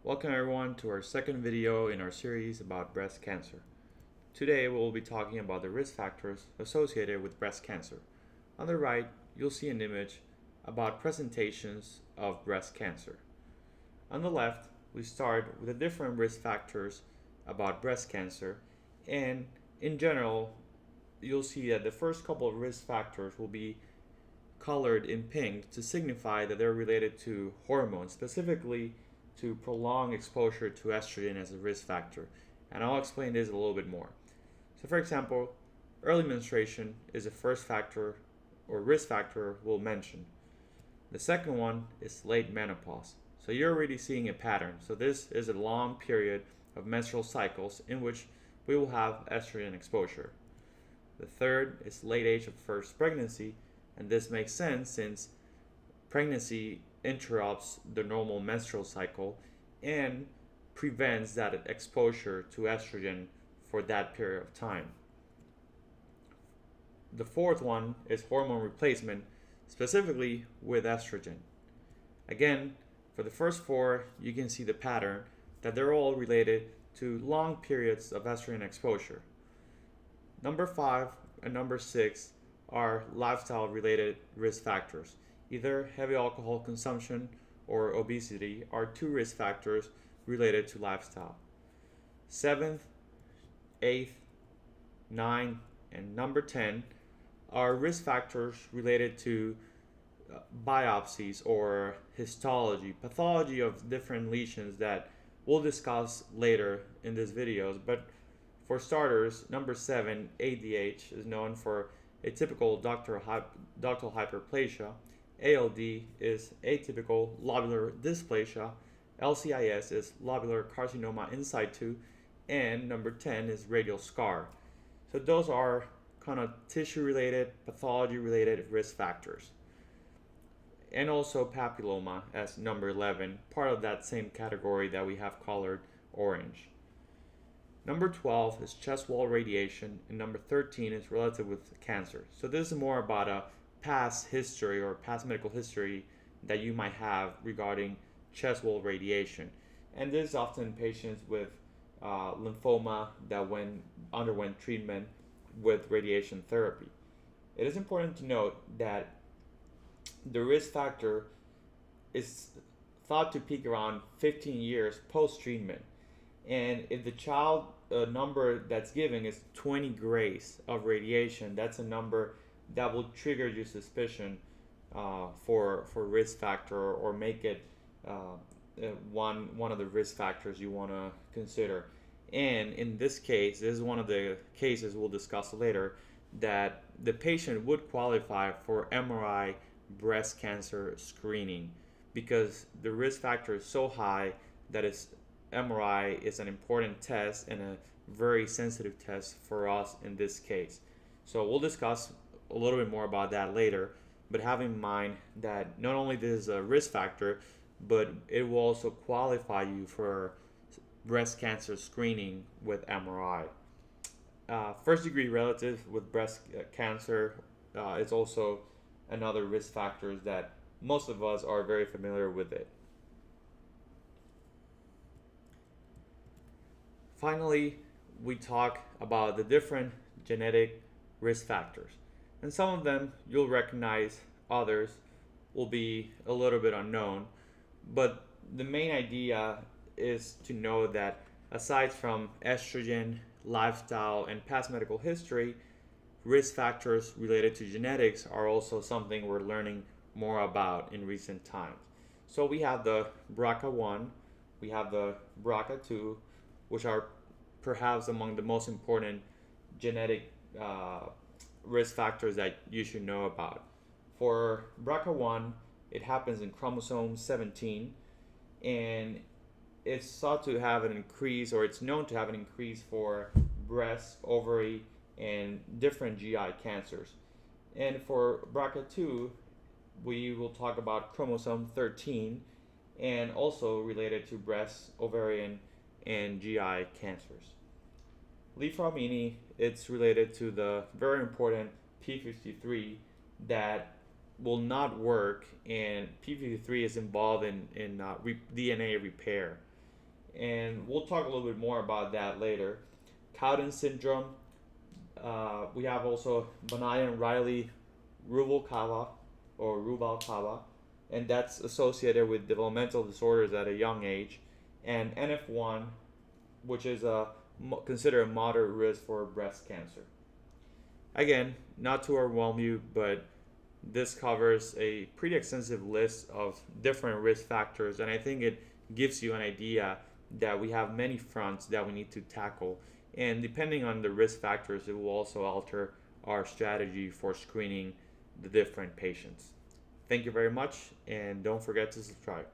Welcome everyone to our second video in our series about breast cancer. Today we will be talking about the risk factors associated with breast cancer. On the right, you'll see an image about presentations of breast cancer. On the left, we start with the different risk factors about breast cancer, and in general, you'll see that the first couple of risk factors will be colored in pink to signify that they're related to hormones, specifically to prolonged exposure to estrogen as a risk factor. And I'll explain this a little bit more. So for example, early menstruation is the first factor or risk factor we'll mention. The second one is late menopause. So you're already seeing a pattern. So this is a long period of menstrual cycles in which we will have estrogen exposure. The third is late age of first pregnancy, and this makes sense since pregnancy interrupts the normal menstrual cycle and prevents that exposure to estrogen for that period of time. The fourth one is hormone replacement, specifically with estrogen. Again, for the first four, you can see the pattern that they're all related to long periods of estrogen exposure. Number 5 and number 6 are lifestyle related risk factors. Either heavy alcohol consumption or obesity are two risk factors related to lifestyle. 7th, 8th, 9th, and number 10 are risk factors related to biopsies or histology, pathology of different lesions that we'll discuss later in this videos. But for starters, number 7, ADH, is known for atypical ductal hyperplasia. ALD is atypical lobular dysplasia. LCIS is lobular carcinoma in situ. And number 10 is radial scar. So those are kind of tissue-related, pathology-related risk factors. And also papilloma as number 11, part of that same category that we have colored orange. Number 12 is chest wall radiation, and number 13 is related with cancer. So this is more about a past history or past medical history that you might have regarding chest wall radiation. And this is often patients with lymphoma that underwent treatment with radiation therapy. It is important to note that the risk factor is thought to peak around 15 years post-treatment. And if the child number that's given is 20 grays of radiation, that's a number that will trigger your suspicion for risk factor or make it one of the risk factors you want to consider. And in this case, this is one of the cases we'll discuss later, that the patient would qualify for MRI breast cancer screening because the risk factor is so high that MRI is an important test and a very sensitive test for us in this case. So we'll discuss a little bit more about that later, but have in mind that not only this is a risk factor, but it will also qualify you for breast cancer screening with MRI. First degree relative with breast cancer is also another risk factor that most of us are very familiar with it. Finally, we talk about the different genetic risk factors. And some of them you'll recognize, others will be a little bit unknown. But the main idea is to know that aside from estrogen, lifestyle, and past medical history, risk factors related to genetics are also something we're learning more about in recent times. So we have the BRCA1, we have the BRCA2, which are perhaps among the most important genetic risk factors that you should know about. For BRCA1, it happens in chromosome 17, and it's thought to have an increase, or it's known to have an increase for breast, ovary, and different GI cancers. And for BRCA2, we will talk about chromosome 13, and also related to breast, ovarian, and GI cancers. Leaf-Romini, it's related to the very important p53 that will not work, and p53 is involved in DNA repair. and we'll talk a little bit more about that later. Cowden syndrome. We have also Banayan-Riley Rubalcaba or Rubalcaba, and that's associated with developmental disorders at a young age, and NF1, which is considered a moderate risk for breast cancer. Again, not to overwhelm you, but this covers a pretty extensive list of different risk factors, and I think it gives you an idea that we have many fronts that we need to tackle. And depending on the risk factors, it will also alter our strategy for screening the different patients. Thank you very much, and don't forget to subscribe.